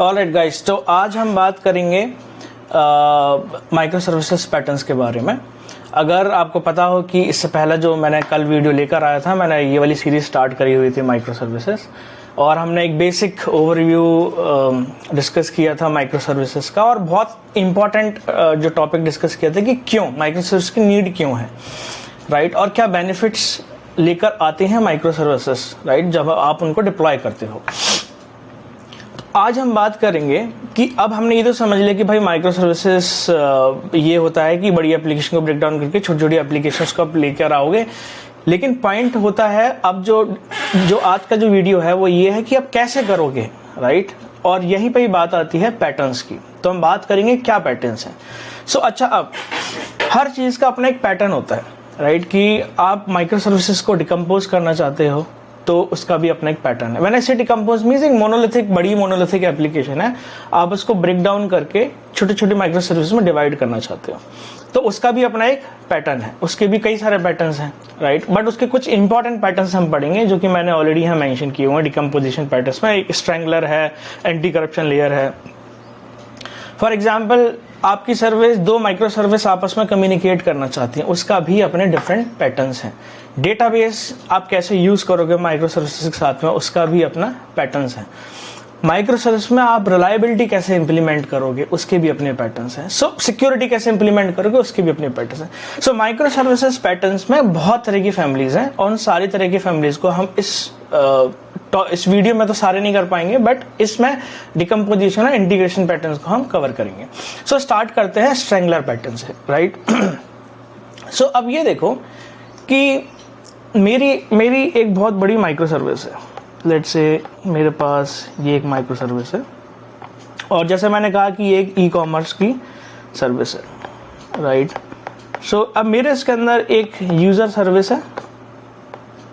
Alright guys, तो आज हम बात करेंगे माइक्रो सर्विसेज पैटर्न्स के बारे में। अगर आपको पता हो कि इससे पहले जो मैंने कल वीडियो लेकर आया था, मैंने ये वाली सीरीज स्टार्ट करी हुई थी माइक्रो सर्विसेज, और हमने एक बेसिक ओवरव्यू डिस्कस किया था माइक्रो सर्विसेज का, और बहुत इंपॉर्टेंट जो टॉपिक डिस्कस किया था कि क्यों माइक्रो सर्विस की नीड क्यों है, राइट, और क्या बेनिफिट्स लेकर आते हैं माइक्रो सर्विसेज, राइट, जब आप उनको डिप्लॉय करते हो। आज हम बात करेंगे कि अब हमने ये तो समझ लिया कि भाई माइक्रो सर्विसेज ये होता है कि बड़ी एप्लीकेशन को ब्रेक डाउन करके छोटी छोटी एप्लीकेशंस को आप लेकर आओगे, लेकिन पॉइंट होता है अब जो आज का जो वीडियो है वो ये है कि आप कैसे करोगे, राइट, और यहीं पे ही बात आती है पैटर्न्स की। तो हम बात करेंगे क्या पैटर्न्स हैं। सो अच्छा, अब हर चीज़ का अपना एक पैटर्न होता है, राइट, कि आप माइक्रो सर्विसेज को डिकम्पोज करना चाहते हो तो उसका भी अपना एक पैटर्न है। व्हेन आई से डिकम्पोज मींस एक मोनोलिथिक, बड़ी मोनोलिथिक एप्लीकेशन है, आप उसको ब्रेक डाउन करके छोटे छोटे माइक्रो सर्विस में डिवाइड करना चाहते हो, तो उसका भी अपना एक पैटर्न है। उसके भी कई सारे पैटर्न्स हैं, राइट, बट उसके कुछ इंपॉर्टेंट पैटर्न्स हम पढ़ेंगे जो कि मैंने ऑलरेडी यहाँ मेंशन किए हुए हैं डिकम्पोजिशन पैटर्न्स में। एक स्ट्रैंगलर है, एंटी करप्शन लेयर है। फॉर एग्जाम्पल, आपकी सर्विस, दो माइक्रो सर्विस आपस में कम्युनिकेट करना चाहती हैं, उसका भी अपने डिफरेंट पैटर्न्स हैं। डेटाबेस आप कैसे यूज करोगे माइक्रो सर्विसेज के साथ में, उसका भी अपना पैटर्न्स है। माइक्रो सर्विस में आप रिलायबिलिटी कैसे इंप्लीमेंट करोगे, उसके भी अपने पैटर्न्स हैं। सो सिक्योरिटी कैसे इंप्लीमेंट करोगे, उसके भी अपने पैटर्न्स हैं। सो माइक्रो सर्विसेज पैटर्न्स में बहुत तरह की फैमिलीज हैं, और उन सारी तरह की फैमिलीज को हम इस वीडियो में तो सारे नहीं कर पाएंगे, बट इसमें डिकम्पोजिशन और इंटीग्रेशन पैटर्न्स को हम कवर करेंगे। सो स्टार्ट करते हैं स्ट्रैंगलर पैटर्न से, राइट। सो अब ये देखो कि मेरी एक बहुत बड़ी माइक्रो सर्विस है। लेट्स से मेरे पास ये एक माइक्रो सर्विस है, और जैसे मैंने कहा कि ये एक ई कॉमर्स की सर्विस है, राइट। सो अब मेरे इसके अंदर एक यूज़र सर्विस है,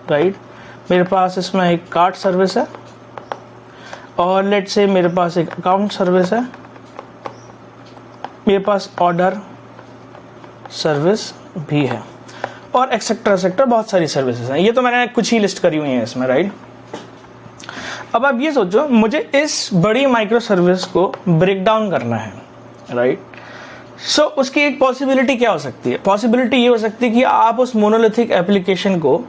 राइट, मेरे पास इसमें एक कार्ट सर्विस है, और लेट्स से मेरे पास एक अकाउंट सर्विस है, मेरे पास ऑर्डर सर्विस भी है, और एक्सेट्रा बहुत सारी सर्विसेज हैं। ये तो मैंने कुछ ही लिस्ट करी हुई है इसमें, राइट। अब आप ये सोचो, मुझे इस बड़ी माइक्रो सर्विस को ब्रेक डाउन करना है, राइट। सो उसकी एक पॉसिबिलिटी क्या हो सकती है? पॉसिबिलिटी ये हो सकती है कि आप उस मोनोलिथिक एप्लीकेशन को,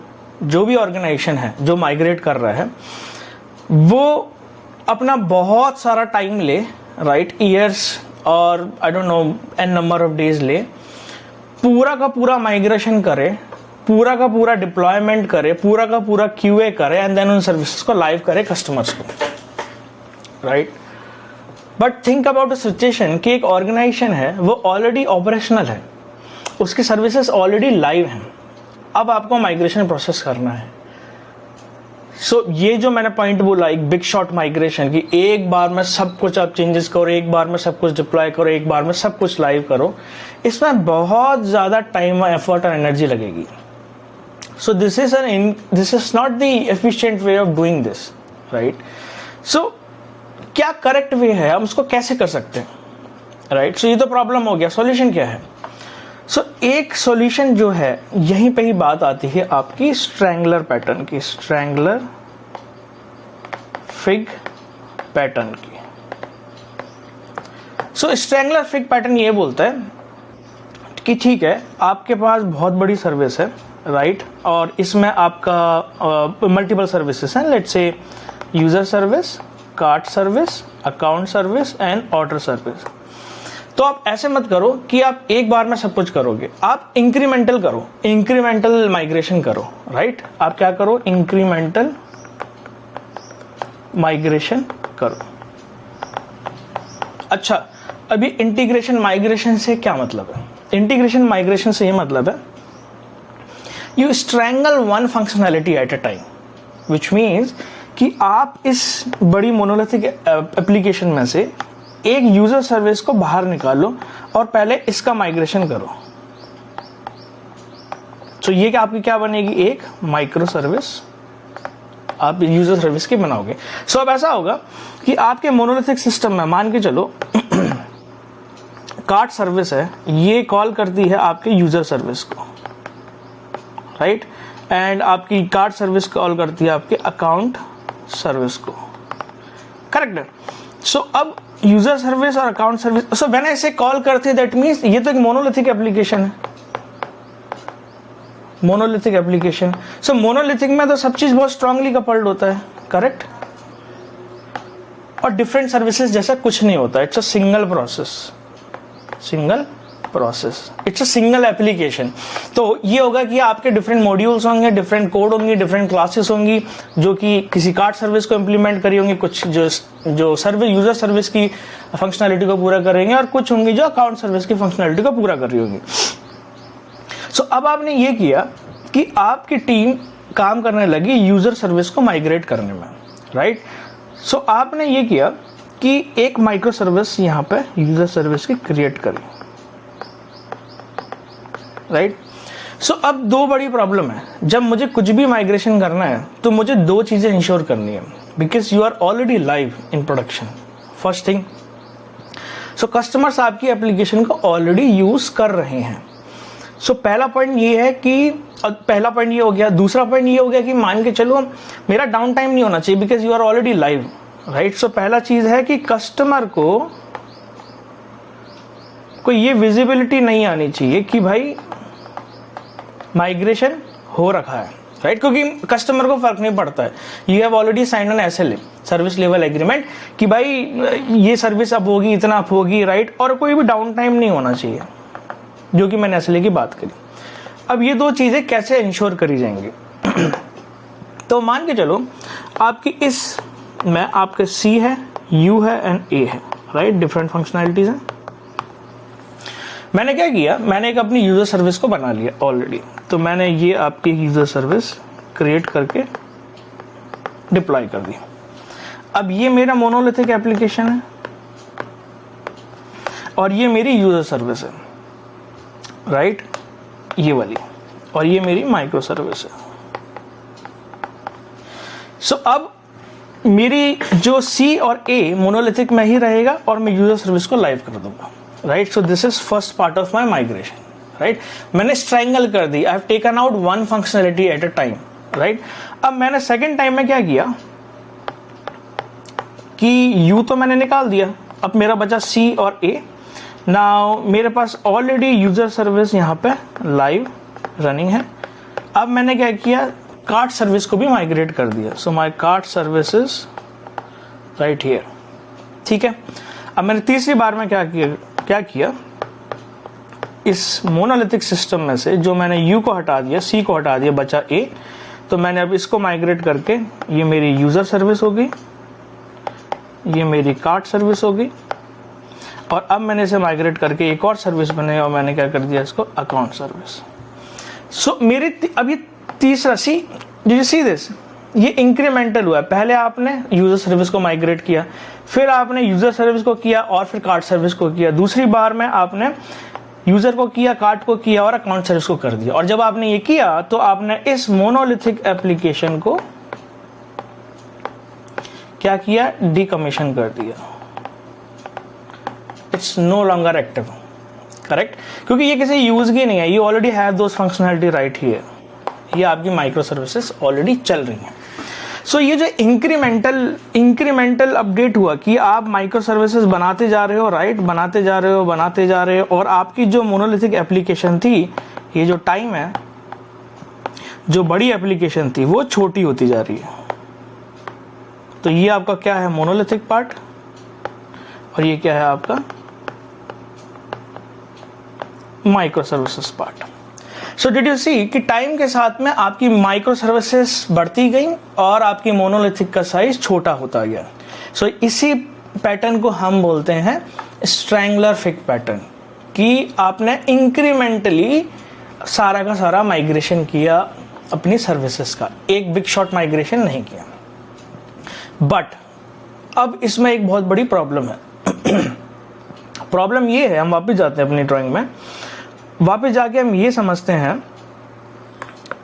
जो भी ऑर्गेनाइजेशन है जो माइग्रेट कर रहा है, वो अपना बहुत सारा टाइम ले, राइट, ईयर्स और I don't know n number of days ले, पूरा का पूरा माइग्रेशन करे, पूरा का पूरा डिप्लॉयमेंट करे, पूरा का पूरा क्यूए करे, एंड देन उन सर्विसेज को लाइव करे कस्टमर्स को, right. But think about a situation कि एक ऑर्गेनाइजेशन है, वो ऑलरेडी ऑपरेशनल है, उसकी सर्विसेज ऑलरेडी लाइव हैं, अब आपको माइग्रेशन प्रोसेस करना है। सो ये जो मैंने पॉइंट बोला, एक बिग शॉट माइग्रेशन, कि एक बार में सब कुछ आप चेंजेस करो, एक बार में सब कुछ डिप्लॉय करो, एक बार में सब कुछ लाइव करो, इसमें बहुत ज़्यादा टाइम, एफर्ट और एनर्जी लगेगी। So this is not the efficient way of doing this, right. So क्या करेक्ट वे है, हम उसको कैसे कर सकते हैं, राइट। सो ये तो प्रॉब्लम हो गया, सॉल्यूशन क्या है? सो एक सॉल्यूशन जो है, यहीं पे ही बात आती है आपकी स्ट्रैंगलर पैटर्न की, स्ट्रैंगलर फिग पैटर्न की। सो स्ट्रैंगलर फिग पैटर्न ये बोलता है कि ठीक है, आपके पास बहुत बड़ी सर्विस है, राइट, और इसमें आपका मल्टीपल सर्विसेज हैं, let's say user service, cart service, account service and order service. तो आप ऐसे मत करो कि आप एक बार में सब कुछ करोगे, आप इंक्रीमेंटल करो, इंक्रीमेंटल माइग्रेशन करो, राइट। आप क्या करो? इंक्रीमेंटल माइग्रेशन करो। अच्छा, अभी इंटीग्रेशन माइग्रेशन से क्या मतलब है? इंटीग्रेशन माइग्रेशन से ये मतलब है, you strangle one functionality at a time, which means कि आप इस बड़ी मोनोलिथिक एप्लीकेशन में से एक यूजर सर्विस को बाहर निकालो और पहले इसका माइग्रेशन करो। तो ये आपकी क्या बनेगी? एक माइक्रो सर्विस आप यूजर सर्विस की बनाओगे। सो अब ऐसा होगा कि आपके मोनोलिथिक सिस्टम में मान के चलो कार्ट सर्विस है, ये कॉल करती है आपके यूजर सर्विस को, राइट, एंड आपकी कार्ट सर्विस कॉल करती है आपके अकाउंट सर्विस को, करेक्ट है। सो अब यूजर सर्विस और account service, so when I से कॉल करते दैट मीन्स ये तो एक मोनोलिथिक एप्लीकेशन है, मोनोलिथिक एप्लीकेशन। सो मोनोलिथिक में तो सब चीज बहुत स्ट्रांगली कपल्ड होता है, करेक्ट, और डिफरेंट सर्विसेज जैसा कुछ नहीं होता, it's a single process, single process, it's a single application. तो ये होगा कि आपके डिफरेंट मॉड्यूल्स होंगे, डिफरेंट कोड होंगी, डिफरेंट क्लासेस होंगी जो कि किसी कार्ड सर्विस को इंप्लीमेंट करी होंगी, कुछ जो सर्विस यूजर सर्विस की फंक्शनैलिटी को पूरा करेंगे, और कुछ होंगी जो अकाउंट सर्विस की फंक्शनैलिटी को पूरा कर रही होंगी। सो अब आपने ये किया कि आपकी टीम काम करने लगी यूजर सर्विस को माइग्रेट करने में, राइट। सो आपने ये किया कि एक माइक्रो सर्विस यहाँ पे यूजर सर्विस की क्रिएट करी, राइट। सो अब दो बड़ी प्रॉब्लम है, जब मुझे कुछ भी माइग्रेशन करना है तो मुझे दो चीजें इंश्योर करनी है, because you are already live in production. First thing, so customers आपकी एप्लीकेशन को ऑलरेडी यूज कर रहे हैं। सो पहला पॉइंट ये है कि पहला पॉइंट ये हो गया। दूसरा पॉइंट ये हो गया कि मान के चलो मेरा डाउन टाइम नहीं होना चाहिए, because you are already live, right. So पहला चीज है कि कस्टमर को कोई ये विजिबिलिटी नहीं आनी चाहिए कि भाई माइग्रेशन हो रखा है, राइट, क्योंकि कस्टमर को फर्क नहीं पड़ता है। You have already signed an SLA, service level agreement, कि भाई ये सर्विस अब होगी, इतना अब होगी, राइट, और कोई भी डाउन टाइम नहीं होना चाहिए, जो कि मैंने SLA की बात करी। अब ये दो चीजें कैसे इंश्योर करी जाएंगी तो मान के चलो आपकी इस में आपके C है, U है एंड A है, राइट, डिफरेंट फंक्शनैलिटीज हैं। मैंने क्या किया, मैंने एक अपनी यूजर सर्विस को बना लिया ऑलरेडी। तो मैंने ये आपकी यूजर सर्विस क्रिएट करके डिप्लॉय कर दी। अब ये मेरा मोनोलिथिक एप्लीकेशन है और ये मेरी यूजर सर्विस है, राइट, ये वाली, और ये मेरी माइक्रो सर्विस है। सो अब मेरी जो C और A मोनोलिथिक में ही रहेगा और मैं यूजर सर्विस को लाइव कर दूंगा, right. So this is first part of my migration, right. मैंने स्ट्रैंगल कर दी, I have taken out one functionality at a time, right. अब मैंने सेकेंड टाइम में क्या किया कि U तो मैंने निकाल दिया, अब मेरा बचा C और A। नाउ मेरे पास ऑलरेडी यूजर सर्विस यहाँ पे लाइव रनिंग है। अब मैंने क्या किया, कार्ड सर्विस को भी माइग्रेट कर दिया। So my card service is right here, ठीक है। अब मैंने तीसरी बार में क्या किया इस मोनोलिथिक सिस्टम में से जो मैंने U को हटा दिया, C को हटा दिया, बचा A। तो मैंने अब इसको माइग्रेट करके ये मेरी यूजर सर्विस हो गई, ये मेरी कार्ड सर्विस हो गई, और अब मैंने इसे माइग्रेट करके एक और सर्विस बने और मैंने क्या कर दिया इसको अकाउंट सर्विस। सो मेरे अब ये तीसरा सी दिस, ये इंक्रीमेंटल हुआ है। पहले आपने यूजर सर्विस को माइग्रेट किया, फिर आपने यूजर सर्विस को किया और फिर कार्ड सर्विस को किया। दूसरी बार में आपने यूजर को किया, कार्ड को किया और अकाउंट सर्विस को कर दिया। और जब आपने ये किया तो आपने इस मोनोलिथिक एप्लीकेशन को क्या किया, डीकमीशन कर दिया। It's no longer active, correct, क्योंकि ये किसी यूज की नहीं है, you already have those functionality right here. ये आपकी माइक्रो सर्विसेज ऑलरेडी चल रही हैं। सो ये जो इंक्रीमेंटल अपडेट हुआ कि आप माइक्रो सर्विसेज बनाते जा रहे हो, राइट, बनाते जा रहे हो, और आपकी जो मोनोलिथिक एप्लीकेशन थी, ये जो टाइम है, जो बड़ी एप्लीकेशन थी वो छोटी होती जा रही है। तो ये आपका क्या है, मोनोलिथिक पार्ट, और ये क्या है आपका micro services part. So did you see कि टाइम के साथ में आपकी माइक्रो सर्विसेज बढ़ती गई और आपकी मोनोलिथिक का साइज छोटा होता गया। सो इसी पैटर्न को हम बोलते हैं स्ट्रैंगलर फिक पैटर्न, कि आपने इंक्रीमेंटली सारा का सारा माइग्रेशन किया अपनी सर्विसेज का, एक बिग शॉट माइग्रेशन नहीं किया। बट अब इसमें एक बहुत बड़ी प्रॉब्लम है। प्रॉब्लम ये है, हम वापस जाते हैं अपनी ड्राइंग में, वापस जाके हम ये समझते हैं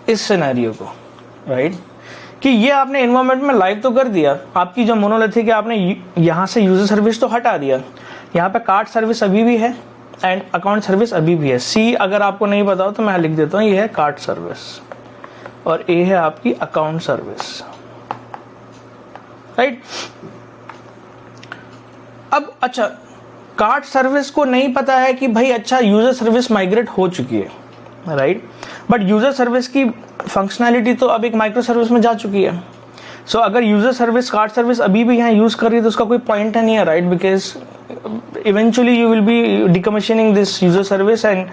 इस सिनेरियो को, राइट, कि ये आपने एनवायरनमेंट में लाइव तो कर दिया, आपकी जो मोनोलिथिक है आपने यहाँ से यूजर सर्विस तो हटा दिया, यहाँ पे कार्ड सर्विस अभी भी है एंड अकाउंट सर्विस अभी भी है। C अगर आपको नहीं पता हो तो मैं लिख देता हूँ, ये है कार्ड सर्विस और A है आपकी अकाउंट सर्विस, राइट। अब अच्छा, कार्ड सर्विस को नहीं पता है कि भाई अच्छा यूजर सर्विस माइग्रेट हो चुकी है, राइट, बट यूजर सर्विस की फंक्शनैलिटी तो अब एक माइक्रो सर्विस में जा चुकी है। सो अगर यूजर सर्विस कार्ड सर्विस अभी भी यहाँ यूज कर रही है तो उसका कोई पॉइंट नहीं है, right, because eventually you will be decommissioning this user service and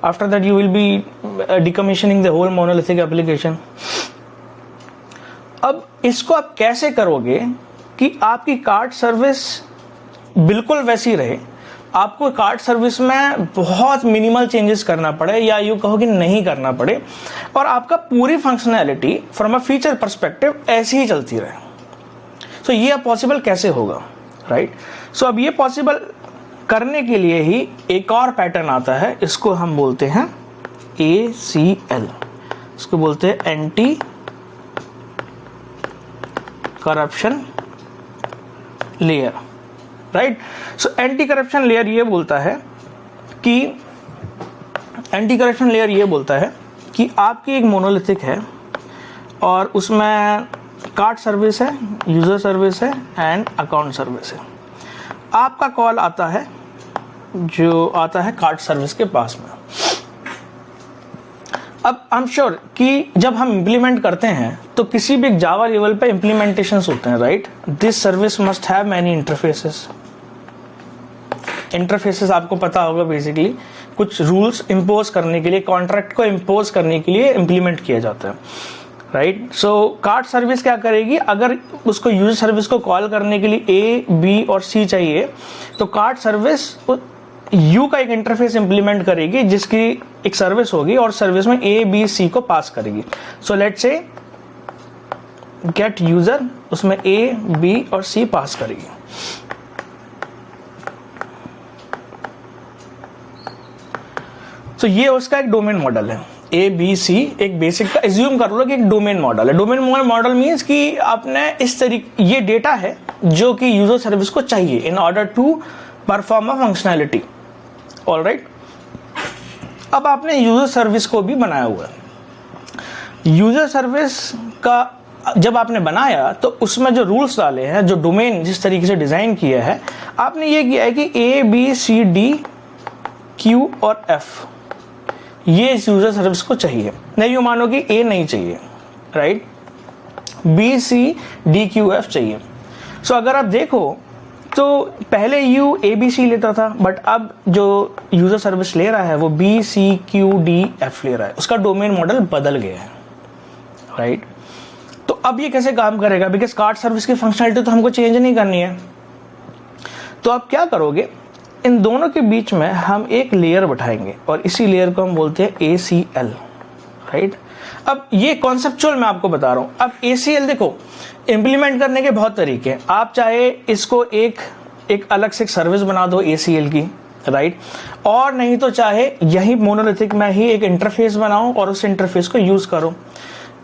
after that you will be decommissioning the whole monolithic application. अब इसको आप कैसे करोगे कि आपकी कार्ड सर्विस बिल्कुल वैसी रहे, आपको कार्ड सर्विस में बहुत मिनिमल चेंजेस करना पड़े या यूँ कहो कि नहीं करना पड़े, और आपका पूरी functionality from a feature perspective ऐसी ही चलती रहे। सो ये अब पॉसिबल कैसे होगा, राइट? सो अब ये पॉसिबल करने के लिए ही एक और पैटर्न आता है, इसको हम बोलते हैं ACL, इसको बोलते हैं anti corruption layer, right? So anti corruption layer ये बोलता है कि आपकी एक मोनोलिथिक है और उसमें कार्ड सर्विस है, यूजर सर्विस है एंड अकाउंट सर्विस है। आपका कॉल आता है जो आता है कार्ड सर्विस के पास में। अब आई एम श्योर कि जब हम इंप्लीमेंट करते हैं तो किसी भी जावा लेवल पे इंप्लीमेंटेशंस होते हैं, right? This service must have many interfaces आपको पता होगा, बेसिकली कुछ रूल्स इंपोज करने के लिए, कॉन्ट्रैक्ट को इंपोज करने के लिए इंप्लीमेंट किया जाता है, राइट? सो कार्ड सर्विस क्या करेगी, अगर उसको यूजर सर्विस को कॉल करने के लिए A, B और C चाहिए तो कार्ड सर्विस U का एक इंटरफेस इंप्लीमेंट करेगी जिसकी एक सर्विस होगी और सर्विस में A, B, C को पास करेगी। So let's say gate user, उसमें A, B और C पास करेगी। तो ये उसका एक डोमेन मॉडल है। A, B, C एक बेसिक का एज्यूम कर लो कि एक डोमेन मॉडल है। डोमेन मॉडल मीन्स कि आपने इस तरीके, ये डेटा है जो कि यूजर सर्विस को चाहिए in order to perform a functionality, alright. अब आपने यूजर सर्विस को भी बनाया हुआ है। यूजर सर्विस का जब आपने बनाया तो उसमें जो रूल्स डाले हैं, जो डोमेन जिस तरीके से डिजाइन किया है, आपने ये किया है कि A, B, C, D, Q और F ये इस यूजर सर्विस को चाहिए। नहीं यूँ मानो कि A नहीं चाहिए, right? B, C, D, Q, F चाहिए। सो अगर आप देखो तो पहले U A, B, C लेता था, बट अब जो यूजर सर्विस ले रहा है वो B, C, Q, D, F ले रहा है। उसका डोमेन मॉडल बदल गया है, राइट? तो अब ये कैसे काम करेगा? बिकॉज कार्ड सर्विस की फंक्शनलिटी तो हमको चेंज नहीं करनी है। तो आप क्या करोगे, इन दोनों के बीच में हम एक लेयर बैठाएंगे और इसी लेयर को हम बोलते हैं ACL, राइट? अब ये कॉन्सेप्चुअल मैं आपको बता रहा हूं। अब ACL देखो, इंप्लीमेंट करने के बहुत तरीके हैं। आप चाहे इसको एक अलग से एक सर्विस बना दो ACL की, राइट? और नहीं तो चाहे यही मोनोलिथिक में ही एक इंटरफेस बनाओ और उस इंटरफेस को यूज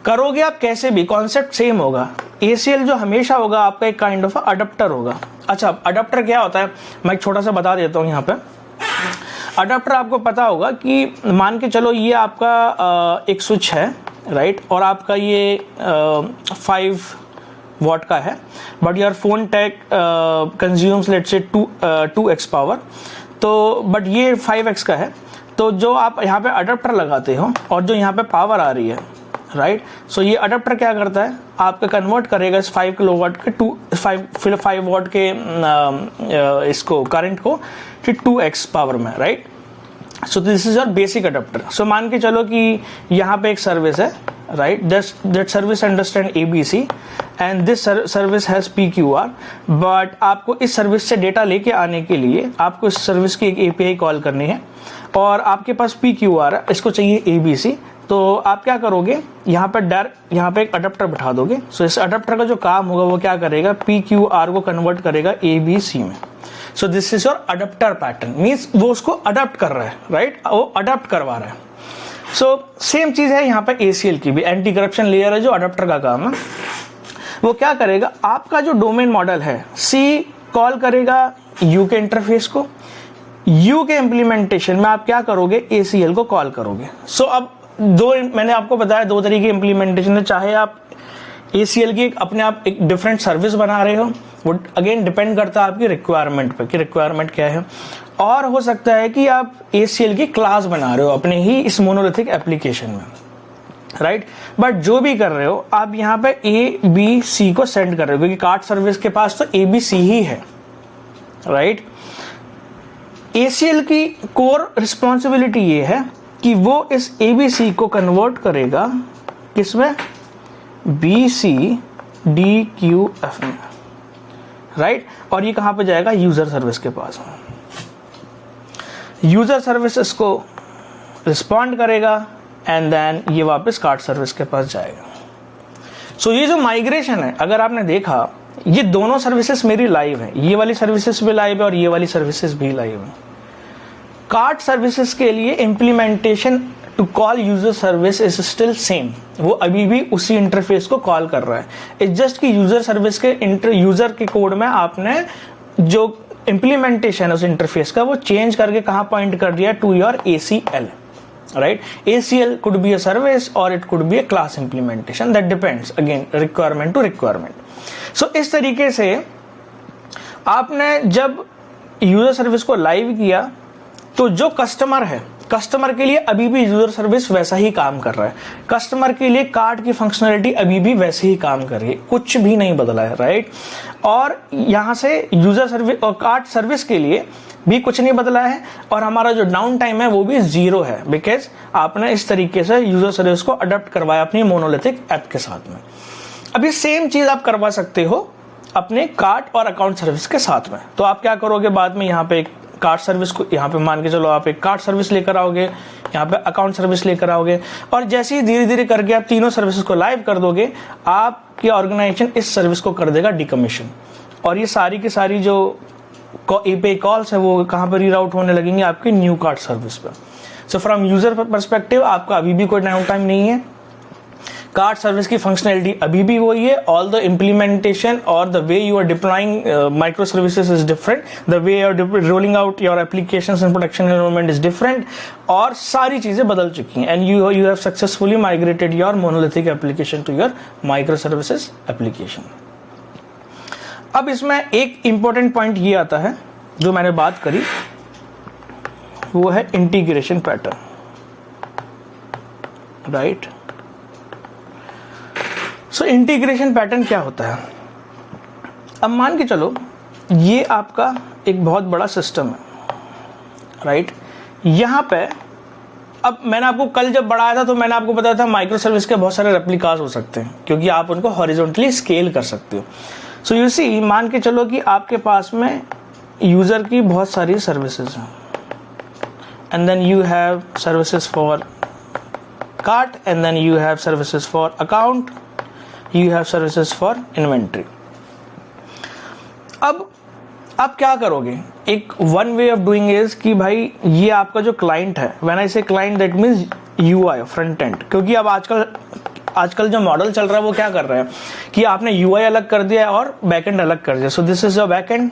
करोगे आप कैसे भी, कॉन्सेप्ट सेम होगा। ACL जो हमेशा होगा आपका एक काइंड ऑफ अडप्टर होगा। अच्छा, अडप्टर क्या होता है मैं एक छोटा सा बता देता हूँ यहाँ पे। अडप्टर आपको पता होगा कि मान के चलो ये आपका एक स्विच है, राइट? और आपका ये 5 वॉट का है, but your phone tag consumes let's say 2x power, तो बट ये 5x का है। तो जो आप यहाँ पे अडप्टर लगाते हो और जो यहाँ पे पावर आ रही है, राइट? सो ये अडप्टर क्या करता है, आपका कन्वर्ट करेगा इस 5 किलोवाट के 5 वॉट के इसको करंट को फिर 2x पावर में, right? So this is your basic adapter. So मान के चलो कि यहाँ पे एक सर्विस है, right? That service understand ABC and this service has PQR, but आपको इस सर्विस से डेटा लेके आने के लिए आपको इस सर्विस की एक API कॉल करनी है और आपके पास PQR है, इसको चाहिए ABC। तो आप क्या करोगे, यहाँ पे एक अडप्टर बैठा दोगे। सो इस अडप्टर का जो काम होगा वो क्या करेगा, PQR को कन्वर्ट करेगा ABC में। सो this is your adapter pattern, means वो उसको अडप्ट कर रहा है, राइट? वो अडप्ट करवा रहा है। सो सेम चीज है यहाँ पे ACL की भी, एंटी करप्शन लेयर है जो अडप्टर का काम है। वो क्या करेगा, आपका जो डोमेन मॉडल है C कॉल करेगा U के इंटरफेस को, U के इम्प्लीमेंटेशन में आप क्या करोगे, ACL को कॉल करोगे। सो अब मैंने आपको बताया 2 तरीके की इंप्लीमेंटेशन है, चाहे आप ACL की अपने आप एक डिफरेंट सर्विस बना रहे हो, वो अगेन डिपेंड करता है आपकी रिक्वायरमेंट पे कि रिक्वायरमेंट क्या है। और हो सकता है कि आप ACL की क्लास बना रहे हो अपने ही इस मोनोलिथिक एप्लीकेशन में, राइट। बट जो भी कर रहे हो आप यहाँ पे ABC को सेंड कर रहे हो, क्योंकि कार्ड सर्विस के पास तो ABC ही है, राइट। ACL की कोर रिस्पॉन्सिबिलिटी ये है कि वो इस ABC को कन्वर्ट करेगा किसमें, BCDQF में, राइट। और ये कहाँ पे जाएगा, यूजर सर्विस के पास में। यूजर सर्विस इसको रिस्पॉन्ड करेगा एंड देन ये वापस कार्ड सर्विस के पास जाएगा। सो ये जो माइग्रेशन है, अगर आपने देखा ये दोनों सर्विसेज मेरी लाइव है, ये वाली सर्विसेज भी लाइव है और ये वाली सर्विसेज भी लाइव है। कार्ड सर्विसेज के लिए implementation to call user service is still same, वो अभी भी उसी इंटरफेस को कॉल कर रहा है। इट्स जस्ट कि यूजर सर्विस के यूजर के कोड में आपने जो इम्प्लीमेंटेशन है उस इंटरफेस का वो चेंज करके कहाँ पॉइंट कर दिया, to your ACL, right? ACL could be a service or it could be a class implementation, that depends again requirement to requirement. So इस तरीके से आपने जब यूजर सर्विस को लाइव किया तो जो कस्टमर है, कस्टमर के लिए अभी भी यूजर सर्विस वैसा ही काम कर रहा है, कस्टमर के लिए कार्ड की फंक्शनलिटी अभी भी वैसे ही काम कर रही है, कुछ भी नहीं बदला है, राइट। और यहाँ से यूजर सर्विस और कार्ड सर्विस के लिए भी कुछ नहीं बदला है, और हमारा जो डाउन टाइम है वो भी 0 है, बिकॉज आपने इस तरीके से यूजर सर्विस को अडॉप्ट करवाया अपनी मोनोलिथिक ऐप के साथ में। अब ये सेम चीज आप करवा सकते हो अपने कार्ड और अकाउंट सर्विस के साथ में। तो आप क्या करोगे, बाद में यहाँ पे एक कार्ड सर्विस को, यहाँ पे मान के चलो आप एक कार्ड सर्विस लेकर आओगे, यहाँ पे अकाउंट सर्विस लेकर आओगे, और जैसे ही धीरे धीरे करके आप तीनों सर्विसेज को लाइव कर दोगे, आपकी ऑर्गेनाइजेशन इस सर्विस को कर देगा डिकमीशन, और ये सारी की सारी जो API कॉल्स है वो कहाँ पर रीराउट होने लगेंगे, आपके न्यू कार्ड सर्विस पर। सो फ्रॉम यूजर पर्सपेक्टिव आपका अभी भी कोई डाउन टाइम नहीं है, कार्ड सर्विस की फंक्शनैलिटी अभी भी वही है, ऑल द इम्प्लीमेंटेशन और the way you are deploying micro services is different, the way you are rolling out your applications in production environment is different, और सारी चीजें बदल चुकी हैं, and you have successfully migrated your monolithic application to your micro services application. अब इसमें एक important point ये आता है जो मैंने बात करी, वो है integration pattern, right. So integration pattern क्या होता है, अब मान के चलो ये आपका एक बहुत बड़ा सिस्टम है, राइट। यहां पे अब मैंने आपको कल जब बढ़ाया था तो मैंने आपको बताया था माइक्रो सर्विस के बहुत सारे रेप्लिकास हो सकते हैं, क्योंकि आप उनको हॉरिजॉन्टली स्केल कर सकते हो। सो यू सी, मान के चलो कि आपके पास में यूजर की बहुत सारी सर्विसेज हैं, and then you have services for cart, and then you have services for account, you have services for inventory. अब आप क्या करोगे, एक one way of doing is कि भाई ये आपका जो क्लाइंट है, व्हेन आई से client that means UI front end, क्योंकि अब आजकल जो मॉडल चल रहा है वो क्या कर रहा है कि आपने UI अलग कर दिया और बैक एंड अलग कर दिया। सो this is a back and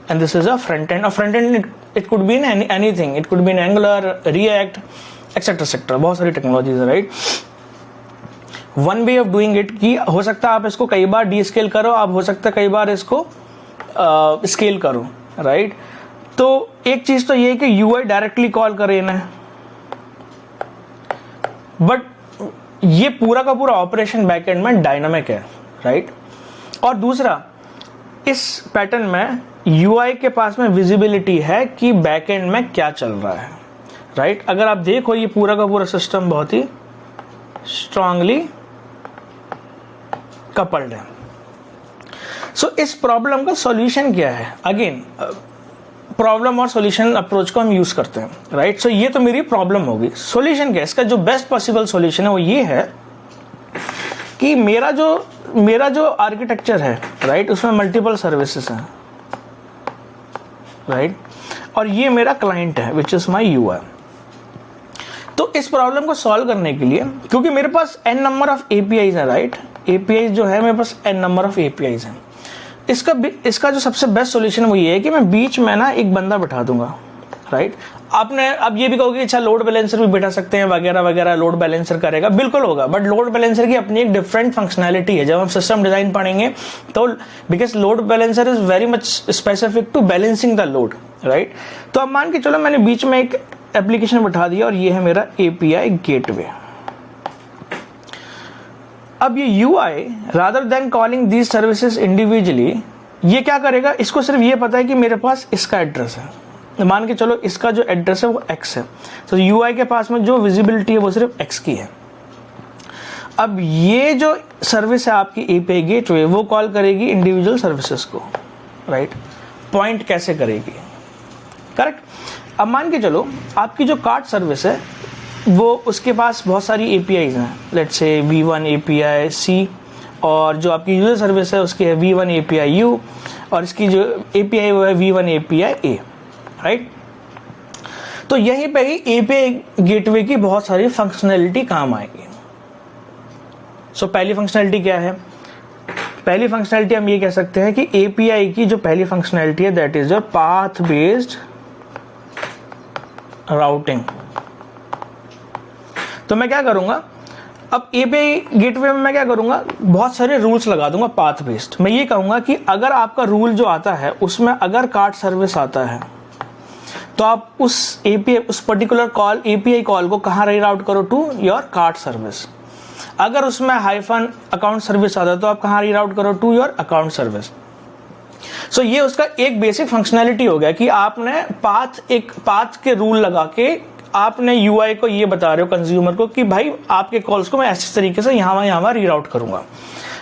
and this is a front end. Front end it could be in anything, it could be in angular, react, etcetera etcetera, बहुत सारी टेक्नोलॉजीज है, right. One way of doing it कि हो सकता है आप इसको कई बार डी स्केल करो, आप हो सकता है कई बार इसको स्केल करो, राइट। तो एक चीज तो ये है कि UI डायरेक्टली कॉल करे ना, बट ये पूरा का पूरा ऑपरेशन बैकएंड में डायनामिक है, राइट। और दूसरा, इस पैटर्न में UI के पास में विजिबिलिटी है कि बैकएंड में क्या चल रहा है, राइट। अगर आप देखो ये पूरा का पूरा सिस्टम बहुत ही स्ट्रांगली कपल्ड है। सो इस प्रॉब्लम का सॉल्यूशन क्या है, अगेन प्रॉब्लम और सॉल्यूशन अप्रोच को हम यूज करते हैं, राइट। सो ये तो मेरी प्रॉब्लम होगी, सॉल्यूशन क्या है, इसका जो बेस्ट पॉसिबल सॉल्यूशन है वो ये है कि मेरा जो आर्किटेक्चर है, राइट, उसमें मल्टीपल सर्विसेज हैं, राइट, और ये मेरा क्लाइंट है विच इज माई UI। तो इस प्रॉब्लम को सॉल्व करने के लिए, क्योंकि मेरे पास n नंबर ऑफ APIs है, राइट, APIs जो है मेरे पास n नंबर ऑफ APIs हैं, इसका जो सबसे बेस्ट सॉल्यूशन वो ये है कि मैं बीच में ना एक बंदा बैठा दूंगा, राइट। आपने अब ये भी कहोगे अच्छा लोड बैलेंसर भी बैठा सकते हैं वगैरह वगैरह, लोड बैलेंसर करेगा, बिल्कुल होगा, बट लोड बैलेंसर की अपनी एक डिफरेंट फंक्शनैलिटी है। जब हम सिस्टम डिजाइन पढ़ेंगे तो because load balancer is very much specific to balancing the load, right. तो अब मान के चलो मैंने बीच में एक एप्लीकेशन बैठा दिया और ये है मेरा एपीआई गेटवे। अब ये UI rather than calling these services individually, ये क्या करेगा, इसको सिर्फ ये पता है कि मेरे पास इसका एड्रेस है, मान के चलो इसका जो एड्रेस है वो X है, तो UI के पास में जो विजिबिलिटी है वो सिर्फ X की है। अब ये जो सर्विस है आपकी एपीआई गेटवे वो कॉल करेगी इंडिविजुअल सर्विसेज को, राइट। पॉइंट कैसे करेगी, करेक्ट। अब मान के चलो आपकी जो कार्ट सर्विस है वो उसके पास बहुत सारी एपीआईज हैं, let's say V1 API C, और जो आपकी यूजर सर्विस है उसकी है V1 API U, और इसकी जो API वो है V1 API A, राइट। तो यहीं पे ही एपीआई गेटवे की बहुत सारी फंक्शनैलिटी काम आएगी। सो पहली फंक्शनैलिटी क्या है, पहली फंक्शनैलिटी हम ये कह सकते हैं कि एपीआई की जो पहली फंक्शनैलिटी है that is your path based routing. तो मैं क्या करूंगा, अब एपीआई गेटवे में मैं क्या करूंगा, बहुत सारे रूल्स लगा दूंगा पाथ बेस्ड। मैं ये कहूंगा कि अगर आपका रूल जो आता है उसमें अगर कार्ट सर्विस आता है तो आप उस एपीआई उस पर्टिकुलर कॉल एपीआई कॉल को कहाँ रीराउट करो, टू योर कार्ट सर्विस। अगर उसमें हाइफन अकाउंट सर्विस आता है तो आप कहाँ रीराउट करो, टू योर अकाउंट सर्विस। सो ये उसका एक बेसिक फंक्शनैलिटी हो गया कि आपने एक पाथ के रूल लगा के आपने यूआई को ये बता रहे हो कंज्यूमर को कि भाई आपके कॉल्स को मैं ऐसे तरीके से यहाँ रीराउट करूंगा,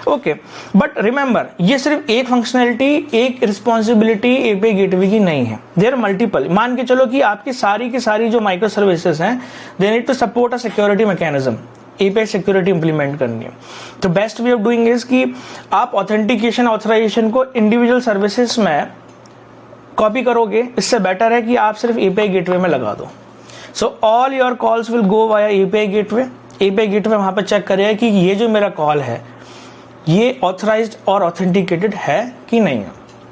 ओके। बट रिमेंबर ये सिर्फ एक फंक्शनैलिटी, एक रिस्पॉन्सिबिलिटी एपीआई गेटवे की नहीं है, देयर आर मल्टीपल। मान के चलो कि आपकी सारी की सारी जो माइक्रो सर्विसेज हैं they need to support a security mechanism, API security implement करनी है। तो best way of doing is कि आप ऑथेंटिकेशन ऑथराइजेशन को इंडिविजुअल सर्विसेज में कॉपी करोगे, इससे बेटर है कि आप सिर्फ एपीआई गेटवे में लगा दो। So all your calls will go via API gateway. API gateway वहां पर चेक करेगा कि ये जो मेरा कॉल है ये ऑथराइज्ड और ऑथेंटिकेटेड है कि नहीं है,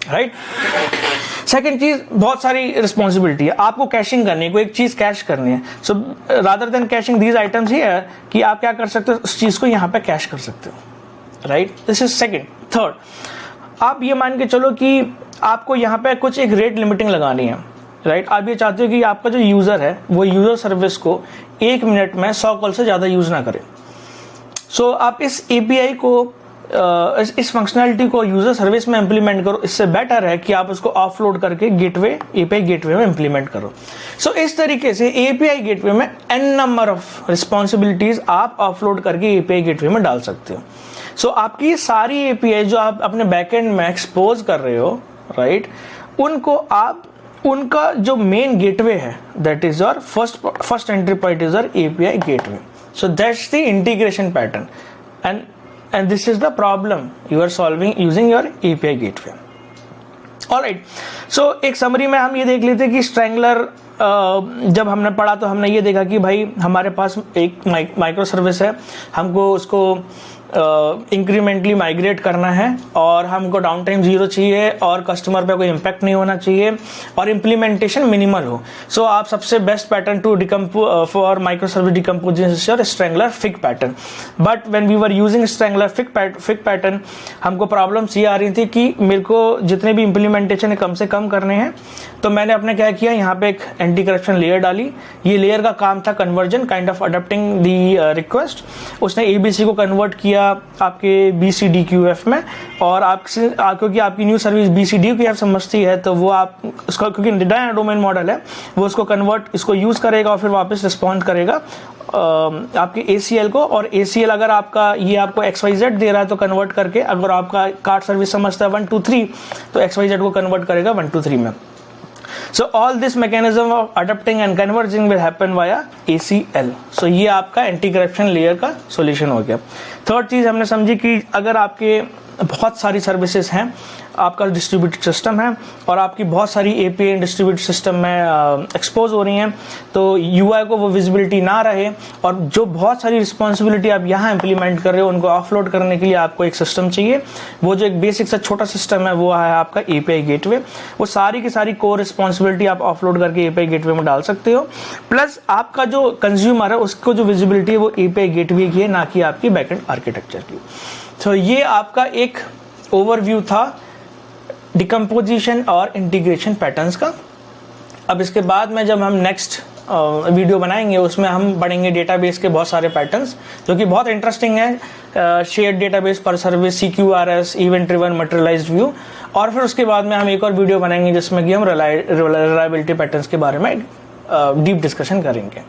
राइट। सेकेंड चीज, बहुत सारी रिस्पॉन्सिबिलिटी है, आपको कैशिंग करनी है, कोई एक चीज कैश करनी है। So rather than caching these items ही है कि आप क्या कर सकते हो, उस चीज को यहाँ पे कैश कर सकते हो, right. This is second. Third, आप ये मान के चलो कि आपको यहाँ पे कुछ एक रेट लिमिटिंग लगानी है, राइट। आप ये चाहते हो कि आपका जो यूजर है वो यूजर सर्विस को 1 मिनट में 100 कॉल से ज्यादा यूज ना करे। सो आप इस एपीआई को इस फंक्शनैलिटी को यूजर सर्विस में इंप्लीमेंट करो, इससे बेटर है कि आप उसको ऑफलोड करके गेटवे एपीआई गेटवे में इंप्लीमेंट करो। सो इस तरीके से एपीआई गेटवे में n नंबर ऑफ रिस्पॉन्सिबिलिटीज आप ऑफलोड करके एपीआई गेटवे में डाल सकते हो। सो आपकी सारी एपीआई जो आप अपने बैकएंड में एक्सपोज कर रहे हो, राइट, उनको आप उनका जो मेन गेटवे है that is your first entry point is your API gateway. So that's the integration pattern and this is the problem you are solving using your API gateway. Alright, so एक summary में हम ये देख लेते कि strangler जब हमने पढ़ा तो हमने ये देखा कि भाई हमारे पास एक माइक्रो सर्विस है, हमको उसको इंक्रीमेंटली माइग्रेट करना है और हमको डाउन टाइम 0 चाहिए और कस्टमर पे कोई इम्पैक्ट नहीं होना चाहिए और इम्प्लीमेंटेशन मिनिमल हो। सो आप सबसे best pattern to for micro service decomposition और strangler fig pattern. But when we were using strangler fig pattern हमको प्रॉब्लम्स ये आ रही थी कि मेरे को जितने भी इम्प्लीमेंटेशन है कम से कम करने हैं। तो मैंने अपने क्या किया, यहाँ पे एक एंटी करप्शन लेयर डाली। ये लेयर का काम था conversion, kind of adopting the request. उसने एबीसी को कन्वर्ट किया आपके BCDQF में, और आपसे क्योंकि आपकी न्यू सर्विस BCDQF समझती है तो वो आप उसका, क्योंकि नया डोमेन मॉडल है, वो उसको कन्वर्ट इसको यूज करेगा और फिर वापस रिस्पॉन्ड करेगा आपके ACL को। और ACL अगर आपका ये आपको XYZ दे रहा है तो कन्वर्ट करके, अगर आपका कार्ड सर्विस समझता है 1 2 3 तो XYZ को कन्वर्ट करेगा 1 2 3 में। So all this mechanism of adapting and converging will happen via ACL. So ये आपका एंटी करप्शन लेयर का सॉल्यूशन हो गया। थर्ड चीज हमने समझी कि अगर आपके बहुत सारी सर्विसेज हैं, आपका डिस्ट्रीब्यूटेड सिस्टम है और आपकी बहुत सारी एपीआई डिस्ट्रीब्यूटेड सिस्टम में एक्सपोज हो रही हैं, तो यूआई को वो विजिबिलिटी ना रहे और जो बहुत सारी रिस्पॉन्सिबिलिटी आप यहाँ इंप्लीमेंट कर रहे हो उनको ऑफलोड करने के लिए आपको एक सिस्टम चाहिए। वो जो एक बेसिक सा छोटा सिस्टम है वो है आपका एपीआई गेटवे। वो सारी की सारी कोर रिस्पॉन्सिबिलिटी आप ऑफलोड करके एपीआई गेटवे में डाल सकते हो, प्लस आपका जो कंज्यूमर है उसको जो विजिबिलिटी है वो एपीआई गेटवे की है, ना कि आपकी बैकएंड आर्किटेक्चर की। तो ये आपका एक ओवरव्यू था डिकम्पोजिशन और इंटीग्रेशन पैटर्न्स का। अब इसके बाद में जब हम नेक्स्ट वीडियो बनाएंगे उसमें हम पढ़ेंगे डेटाबेस के बहुत सारे पैटर्न्स जो कि बहुत इंटरेस्टिंग है, शेयर्ड डेटाबेस पर service, CQRS, event driven materialised view, और फिर उसके बाद में हम एक और वीडियो बनाएंगे जिसमें कि हम रिलायबिलिटी पैटर्न्स के बारे में डीप डिस्कशन करेंगे।